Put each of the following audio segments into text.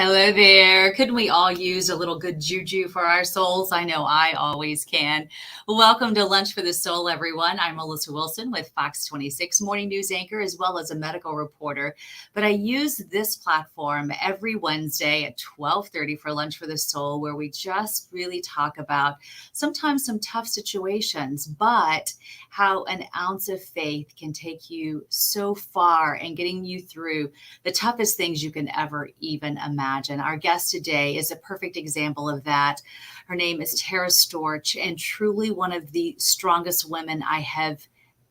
Hello there. Couldn't we all use a little good juju for our souls? I know I always can. Welcome to Lunch for the Soul, everyone. I'm Melissa Wilson with Fox 26 morning news anchor, as well as a medical reporter. But I use this platform every Wednesday at 12:30 for Lunch for the Soul, where we just really talk about sometimes some tough situations, but how an ounce of faith can take you so far in getting you through the toughest things you can ever even imagine. Our guest today is a perfect example of that. Her name is Tara Storch, and truly one of the strongest women I have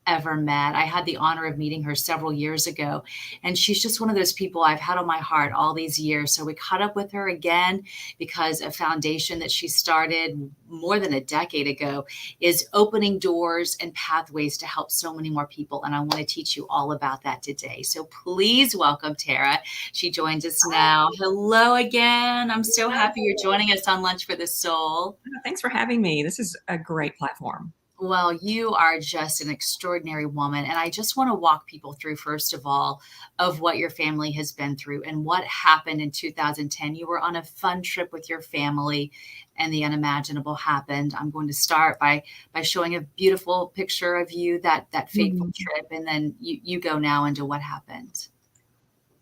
ever met. I had the honor of meeting her several years ago, and she's just one of those people I've had on my heart all these years. So we caught up with her again because a foundation that she started more than a decade ago is opening doors and pathways to help so many more people. And I want to teach you all about that today. So please welcome Tara. She joins us now. Hello again. I'm so happy you're joining us on Lunch for the Soul. Thanks for having me. This is a great platform. Well, you are just an extraordinary woman. And I just want to walk people through, first of all, of what your family has been through and what happened in 2010. You were on a fun trip with your family and the unimaginable happened. I'm going to start by showing a beautiful picture of you, that fateful trip. And then you go now into what happened.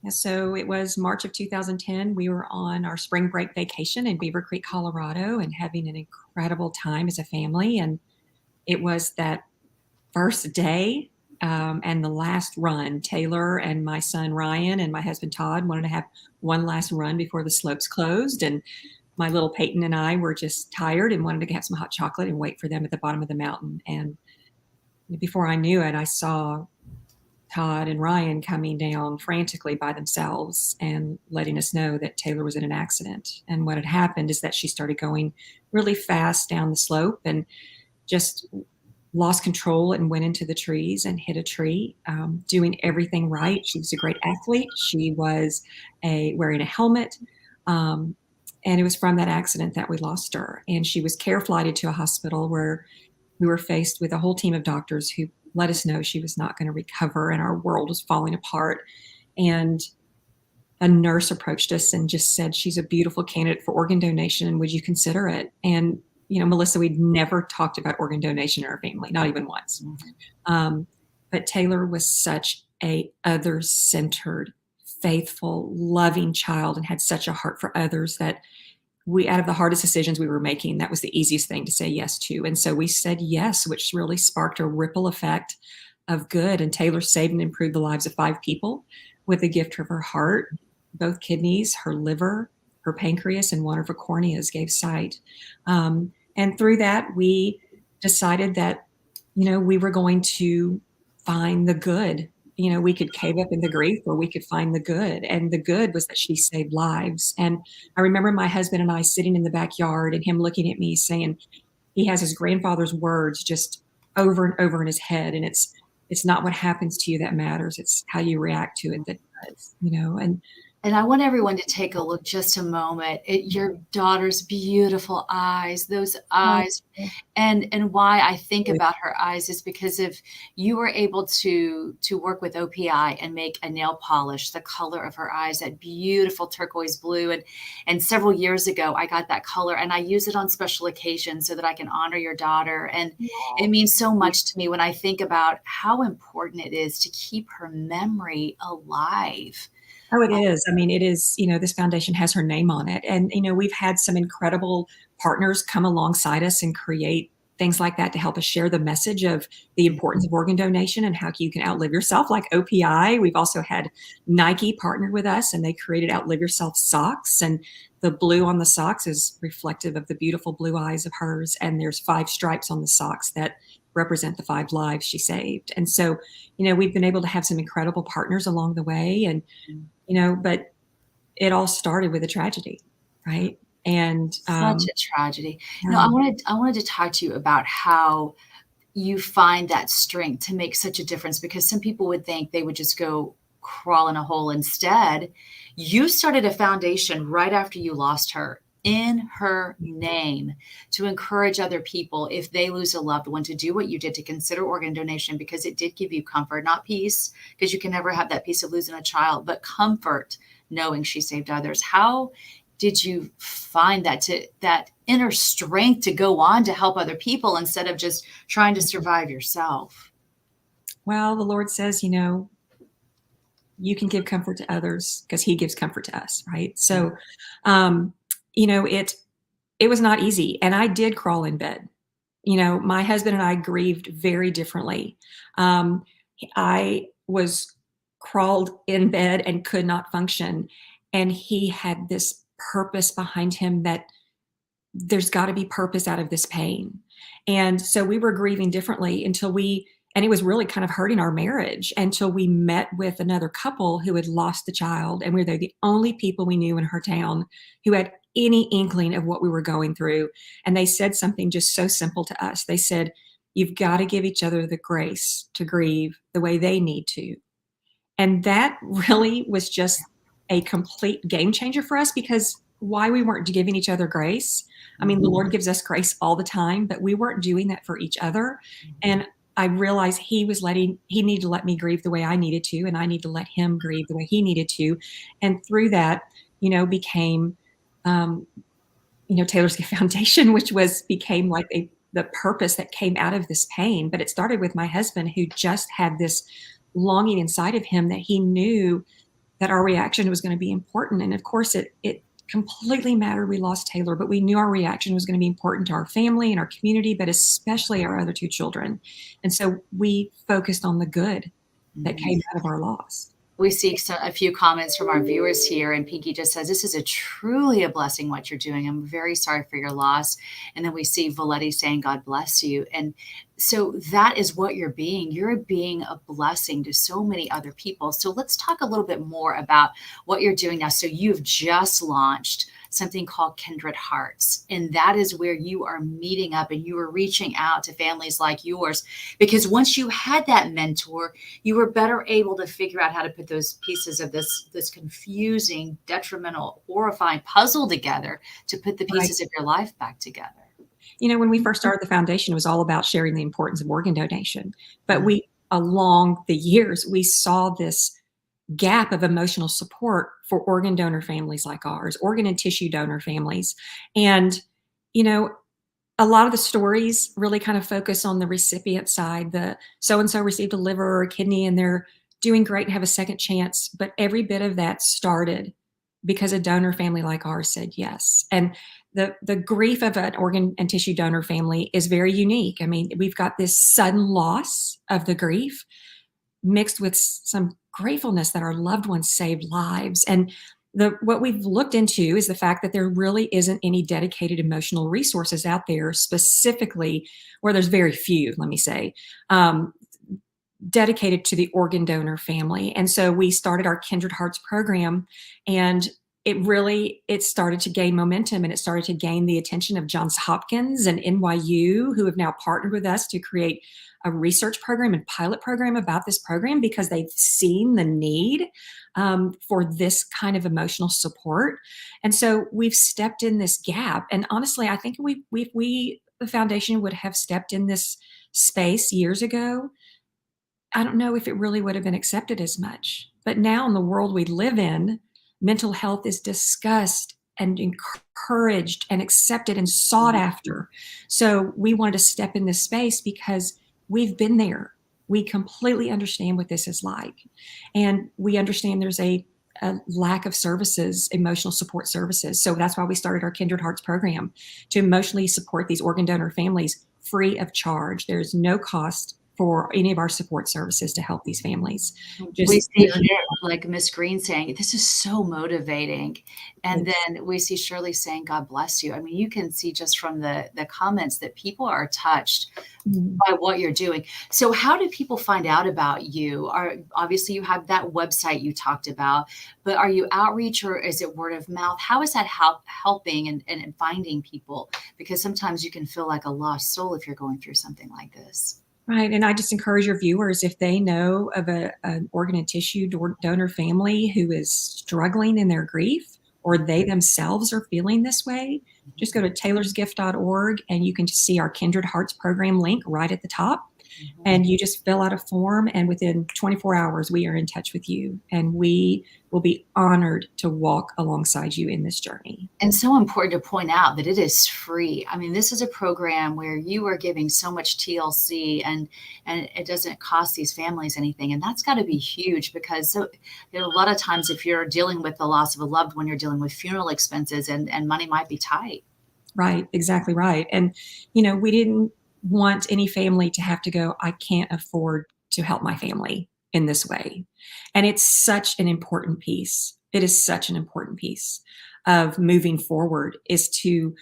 So it was March of 2010. We were on our spring break vacation in Beaver Creek, Colorado, and having an incredible time as a family. And it was that first day and the last run. Taylor and my son Ryan and my husband Todd wanted to have one last run before the slopes closed. And my little Peyton and I were just tired and wanted to have some hot chocolate and wait for them at the bottom of the mountain. And before I knew it, I saw Todd and Ryan coming down frantically by themselves and letting us know that Taylor was in an accident. And what had happened is that she started going really fast down the slope and just lost control and went into the trees and hit a tree, doing everything right. She was a great athlete. She was wearing a helmet. And it was from that accident that we lost her. And she was care flighted to a hospital where we were faced with a whole team of doctors who let us know she was not going to recover and our world was falling apart. And a nurse approached us and just said, she's a beautiful candidate for organ donation. Would you consider it? And Melissa, we'd never talked about organ donation in our family, not even once. But Taylor was such a other-centered, faithful, loving child and had such a heart for others that out of the hardest decisions we were making, that was the easiest thing to say yes to. And so we said yes, which really sparked a ripple effect of good. And Taylor saved and improved the lives of 5 people with the gift of her heart, both kidneys, her liver, her pancreas, and one of her corneas gave sight. And through that, we decided that, we were going to find the good. We could cave up in the grief or we could find the good. And the good was that she saved lives. And I remember my husband and I sitting in the backyard and him looking at me saying, he has his grandfather's words just over and over in his head. And it's not what happens to you that matters. It's how you react to it that does, And I want everyone to take a look just a moment at your daughter's beautiful eyes, those eyes. And why I think about her eyes is because of you were able to work with OPI and make a nail polish, the color of her eyes, that beautiful turquoise blue. And several years ago, I got that color and I use it on special occasions so that I can honor your daughter. And it means so much to me when I think about how important it is to keep her memory alive. Oh, it is. I mean, it is, this foundation has her name on it. And, we've had some incredible partners come alongside us and create things like that to help us share the message of the importance of organ donation and how you can outlive yourself, like OPI. We've also had Nike partner with us and they created Outlive Yourself socks. And the blue on the socks is reflective of the beautiful blue eyes of hers. And there's 5 stripes on the socks that represent the 5 lives she saved. And so, we've been able to have some incredible partners along the way. And but it all started with a tragedy, right? And such a tragedy. I wanted to talk to you about how you find that strength to make such a difference, because some people would think they would just go crawl in a hole. Instead, you started a foundation right after you lost her in her name to encourage other people, if they lose a loved one, to do what you did, to consider organ donation, because it did give you comfort, not peace, because you can never have that peace of losing a child, but comfort, knowing she saved others. How did you find that inner strength to go on to help other people instead of just trying to survive yourself? Well, the Lord says, you can give comfort to others because he gives comfort to us, right? So, um, it was not easy. And I did crawl in bed. My husband and I grieved very differently. Um, I was crawled in bed and could not function. And he had this purpose behind him that there's got to be purpose out of this pain. And so we were grieving differently and it was really kind of hurting our marriage until we met with another couple who had lost the child. And we were the only people we knew in her town who had any inkling of what we were going through. And they said something just so simple to us. They said, you've got to give each other the grace to grieve the way they need to. And that really was just a complete game changer for us, because why we weren't giving each other grace. I mean, the Lord gives us grace all the time, but we weren't doing that for each other. And I realized he needed to let me grieve the way I needed to, and I need to let him grieve the way he needed to. And through that, became, Taylor's Gift Foundation, which became like the purpose that came out of this pain. But it started with my husband, who just had this longing inside of him that he knew that our reaction was going to be important. And of course, it completely mattered we lost Taylor, but we knew our reaction was going to be important to our family and our community, but especially our other two children. And so we focused on the good that came out of our loss. We see a few comments from our viewers here, and Pinky just says, this is truly a blessing what you're doing. I'm very sorry for your loss. And then we see Valetti saying, God bless you. And so that is what you're being. You're being a blessing to so many other people. So let's talk a little bit more about what you're doing now. So you've just launched something called Kindred Hearts. And that is where you are meeting up and you are reaching out to families like yours, because once you had that mentor, you were better able to figure out how to put those pieces of this confusing, detrimental, horrifying puzzle together to put the pieces of your life back together. When we first started the foundation, it was all about sharing the importance of organ donation. But along the years, we saw this gap of emotional support for organ donor families like ours, organ and tissue donor families. And, a lot of the stories really kind of focus on the recipient side. The so-and-so received a liver or a kidney and they're doing great and have a second chance. But every bit of that started because a donor family like ours said yes. And the grief of an organ and tissue donor family is very unique. I mean, we've got this sudden loss of the grief mixed with some gratefulness that our loved ones saved lives. And what we've looked into is the fact that there really isn't any dedicated emotional resources out there, specifically, or there's very few, let me say, dedicated to the organ donor family. And so we started our Kindred Hearts program, and it started to gain momentum, and it started to gain the attention of Johns Hopkins and NYU, who have now partnered with us to create a research program and pilot program about this program, because they've seen the need for this kind of emotional support. And so we've stepped in this gap. And honestly, I think we the foundation would have stepped in this space years ago, I don't know if it really would have been accepted as much. But now in the world we live in, mental health is discussed and encouraged and accepted and sought after. So we wanted to step in this space because we've been there. We completely understand what this is like. And we understand there's a lack of services, emotional support services. So that's why we started our Kindred Hearts program, to emotionally support these organ donor families free of charge. There's no cost for any of our support services to help these families. We see here, like Miss Green saying, this is so motivating. And then we see Shirley saying, God bless you. I mean, you can see just from the comments that people are touched by what you're doing. So how do people find out about you? Obviously you have that website you talked about, but are you outreach or is it word of mouth? How is that helping and finding people? Because sometimes you can feel like a lost soul if you're going through something like this. Right. And I just encourage your viewers, if they know of an organ and tissue donor family who is struggling in their grief, or they themselves are feeling this way, just go to taylorsgift.org and you can just see our Kindred Hearts program link right at the top. And you just fill out a form, and within 24 hours, we are in touch with you. And we will be honored to walk alongside you in this journey. And so important to point out that it is free. I mean, this is a program where you are giving so much TLC, and it doesn't cost these families anything. And that's got to be huge, because so, you know, a lot of times if you're dealing with the loss of a loved one, you're dealing with funeral expenses, and money might be tight. Right, exactly right. And, we didn't want any family to have to go, I can't afford to help my family in this way. And it's such an important piece. It is such an important piece of moving forward, is to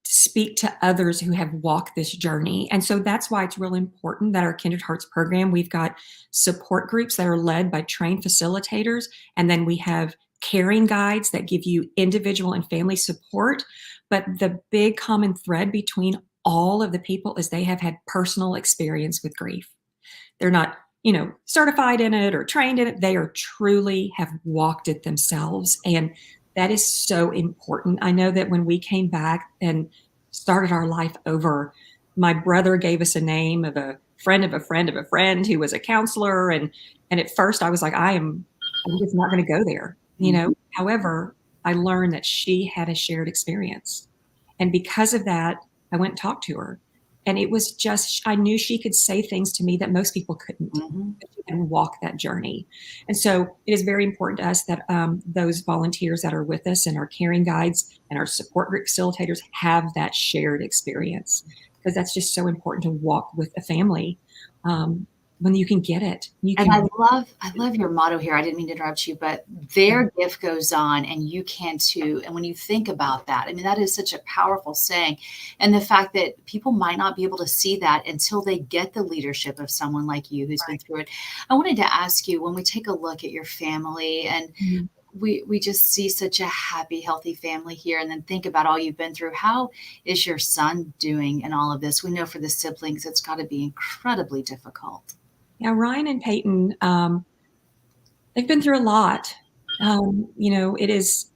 speak to others who have walked this journey. And so that's why it's really important that our Kindred Hearts program, we've got support groups that are led by trained facilitators. And then we have caring guides that give you individual and family support. But the big common thread between all of the people is they have had personal experience with grief. They're not, certified in it or trained in it. They are truly have walked it themselves. And that is so important. I know that when we came back and started our life over, my brother gave us a name of a friend of a friend of a friend who was a counselor. And at first I was like, I'm just not going to go there, However, I learned that she had a shared experience. And because of that, I went and talked to her. And it was just, I knew she could say things to me that most people couldn't, and walk that journey. And so it is very important to us that those volunteers that are with us and our caring guides and our support group facilitators have that shared experience, because that's just so important to walk with a family. When you can get it. And I love your motto here. I didn't mean to interrupt you, but their gift goes on and you can too. And when you think about that, I mean, that is such a powerful saying. And the fact that people might not be able to see that until they get the leadership of someone like you who's been through it. I wanted to ask you, when we take a look at your family and we just see such a happy, healthy family here, and then think about all you've been through. How is your son doing in all of this? We know for the siblings, it's got to be incredibly difficult. Yeah, Ryan and Peyton, they've been through a lot. It's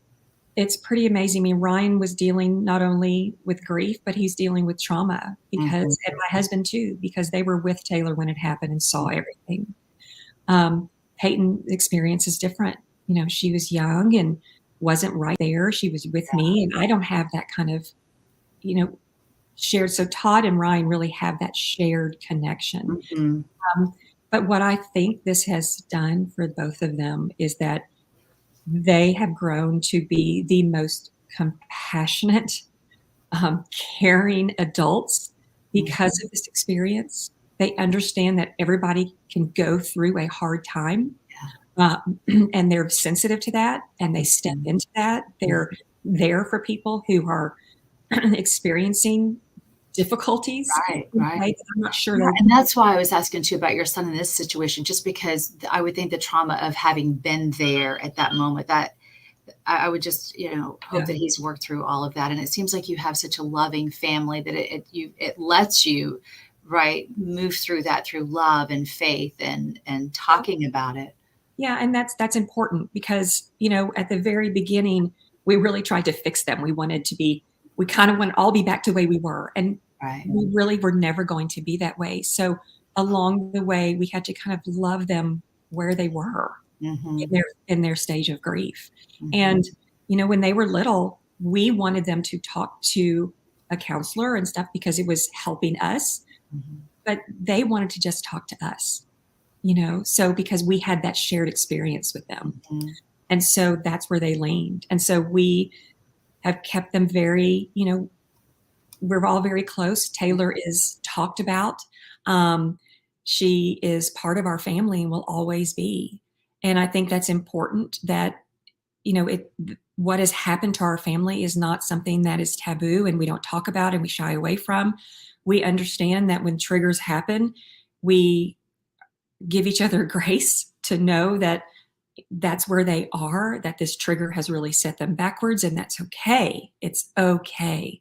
pretty amazing. I mean, Ryan was dealing not only with grief, but he's dealing with trauma because, and my husband too, because they were with Taylor when it happened and saw everything. Peyton's experience is different. She was young and wasn't right there. She was with me, and I don't have that kind of, shared. So Todd and Ryan really have that shared connection. But what I think this has done for both of them is that they have grown to be the most compassionate, caring adults because of this experience. They understand that everybody can go through a hard time, and they're sensitive to that, and they step into that. They're there for people who are experiencing difficulties. Right. I'm not sure. And that's why I was asking too about your son in this situation, just because I would think the trauma of having been there at that moment, that I would just, hope that he's worked through all of that. And it seems like you have such a loving family that it lets you, move through that through love and faith and talking about it. Yeah. And that's important because, at the very beginning, we really tried to fix them. We kind of want to all be back to the way we were. And we really were never going to be that way. So along the way, we had to kind of love them where they were in their stage of grief. And, when they were little, we wanted them to talk to a counselor and stuff because it was helping us, but they wanted to just talk to us, so because we had that shared experience with them. And so that's where they leaned. And so we have kept them very, we're all very close. Taylor is talked about. She is part of our family and will always be. And I think that's important that, what has happened to our family is not something that is taboo and we don't talk about and we shy away from. We understand that when triggers happen, we give each other grace to know that, that's where they are, that this trigger has really set them backwards, and that's okay. It's okay.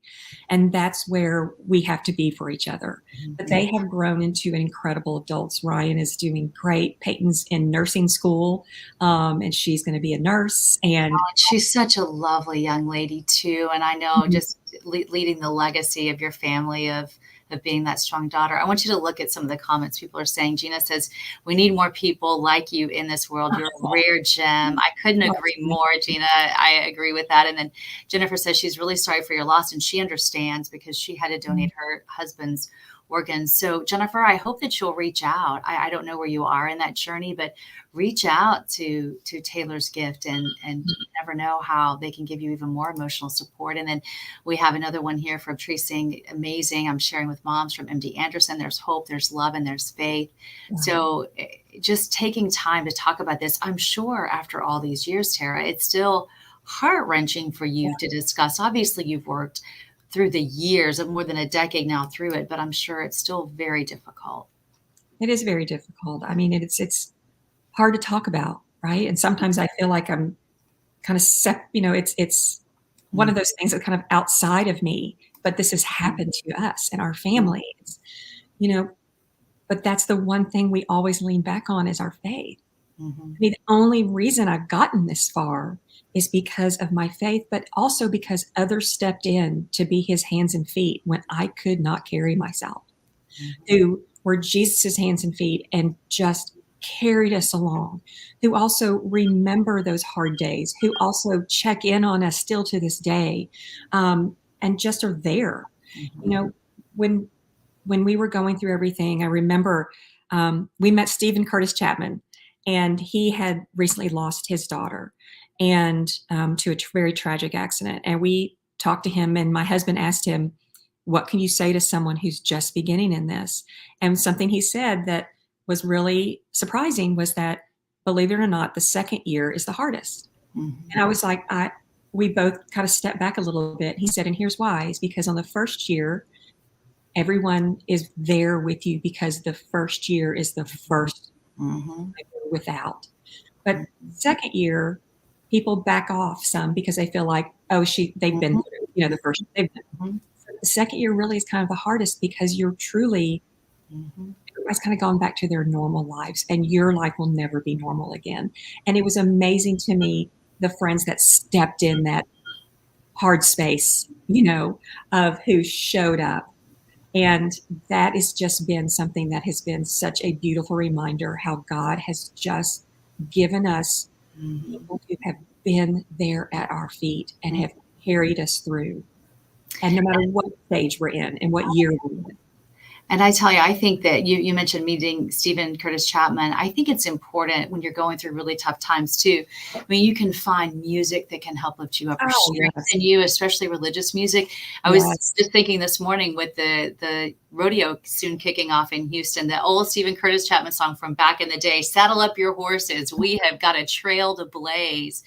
And that's where we have to be for each other. But they have grown into incredible adults. Ryan is doing great. Peyton's in nursing school, and she's going to be a nurse. And She's such a lovely young lady too, and I know just leading the legacy of your family of being that strong daughter. I want you to look at some of the comments people are saying. Gina says, "We need more people like you in this world. You're a rare gem." I couldn't agree more, Gina. I agree with that. And then Jennifer says she's really sorry for your loss, and she understands because she had to donate her husband's organs. So Jennifer, I hope that you'll reach out. I don't know where you are in that journey, but reach out to Taylor's Gift, and you never know how they can give you even more emotional support. And then we have another one here from Tree saying, amazing. I'm sharing with moms from MD Anderson. There's hope, there's love, and there's faith. Wow. So just taking time to talk about this, I'm sure after all these years, Tara, it's still heart-wrenching for you to discuss. Obviously, you've worked through the years of more than a decade now through it, but I'm sure it's still very difficult. It is very difficult. I mean, it's hard to talk about, right? And sometimes I feel like I'm kind of it's one of those things that kind of outside of me, but this has happened to us and our families, but that's the one thing we always lean back on is our faith. I mean, the only reason I've gotten this far is because of my faith, but also because others stepped in to be his hands and feet when I could not carry myself, who were Jesus's hands and feet and just carried us along, who also remember those hard days, who also check in on us still to this day, and just are there. When we were going through everything, I remember we met Stephen Curtis Chapman, and he had recently lost his daughter and to a very tragic accident. And we talked to him, and my husband asked him, what can you say to someone who's just beginning in this? And something he said that was really surprising was that, believe it or not, the second year is the hardest. And I was like, we both kind of stepped back a little bit. He said, and here's why, is because on the first year, everyone is there with you because the first year is the first without. But second year, people back off some because they feel like, they've been through, the first, they've been. So the second year really is kind of the hardest because you're truly, everybody's kind of gone back to their normal lives, and your life will never be normal again. And it was amazing to me, the friends that stepped in that hard space, of who showed up. And that has just been something that has been such a beautiful reminder how God has just given us people who have been there at our feet and have carried us through. And no matter what stage we're in and what year we're in. And I tell you, I think that you mentioned meeting Stephen Curtis Chapman. I think it's important when you're going through really tough times too. I mean, you can find music that can help lift you up or strengthen you, especially religious music. I was just thinking this morning with the rodeo soon kicking off in Houston, the old Stephen Curtis Chapman song from back in the day, "Saddle Up Your Horses. We have got a trail to blaze."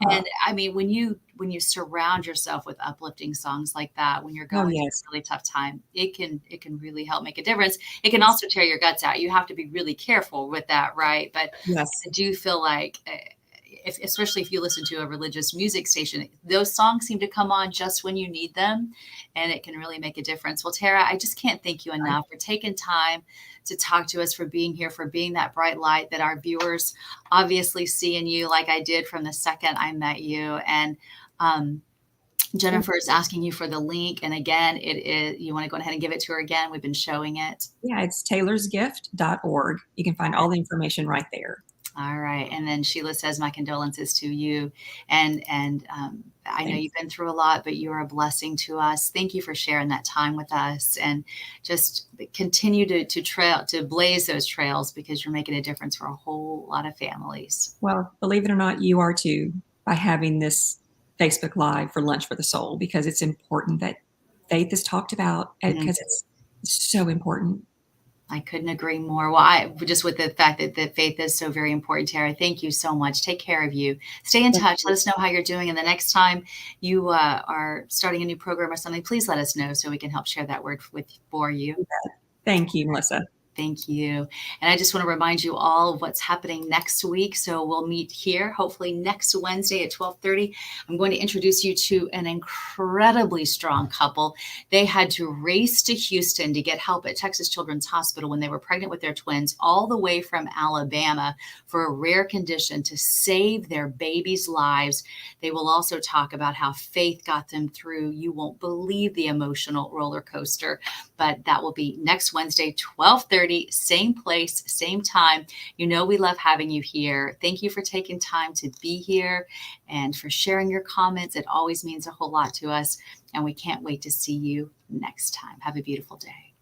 And I mean, when you surround yourself with uplifting songs like that, when you're going through a really tough time, it can really help make a difference. It can also tear your guts out. You have to be really careful with that, right? But I do feel like, especially if you listen to a religious music station, those songs seem to come on just when you need them, and it can really make a difference. Well, Tara, I just can't thank you enough for taking time to talk to us, for being here, for being that bright light that our viewers obviously see in you, like I did from the second I met you. And Jennifer is asking you for the link. And again, it is, you want to go ahead and give it to her again? We've been showing it. Yeah, it's taylorsgift.org. You can find all the information right there. All right. And then Sheila says, my condolences to you. And I know you've been through a lot, but you are a blessing to us. Thank you for sharing that time with us, and just continue to blaze those trails, because you're making a difference for a whole lot of families. Well, believe it or not, you are too, by having this Facebook Live for Lunch for the Soul, because it's important that faith is talked about, because it's so important. I couldn't agree more. Well, just with the fact that faith is so very important, Tara, thank you so much. Take care of you. Stay in touch. Let us know how you're doing. And the next time you are starting a new program or something, please let us know so we can help share that word for you. Thank you, Melissa. Thank you. And I just want to remind you all of what's happening next week. So we'll meet here, hopefully next Wednesday at 12:30. I'm going to introduce you to an incredibly strong couple. They had to race to Houston to get help at Texas Children's Hospital when they were pregnant with their twins, all the way from Alabama for a rare condition to save their babies' lives. They will also talk about how faith got them through. You won't believe the emotional roller coaster, but that will be next Wednesday, 12:30. Same place, same time. You know, we love having you here. Thank you for taking time to be here and for sharing your comments. It always means a whole lot to us. And we can't wait to see you next time. Have a beautiful day.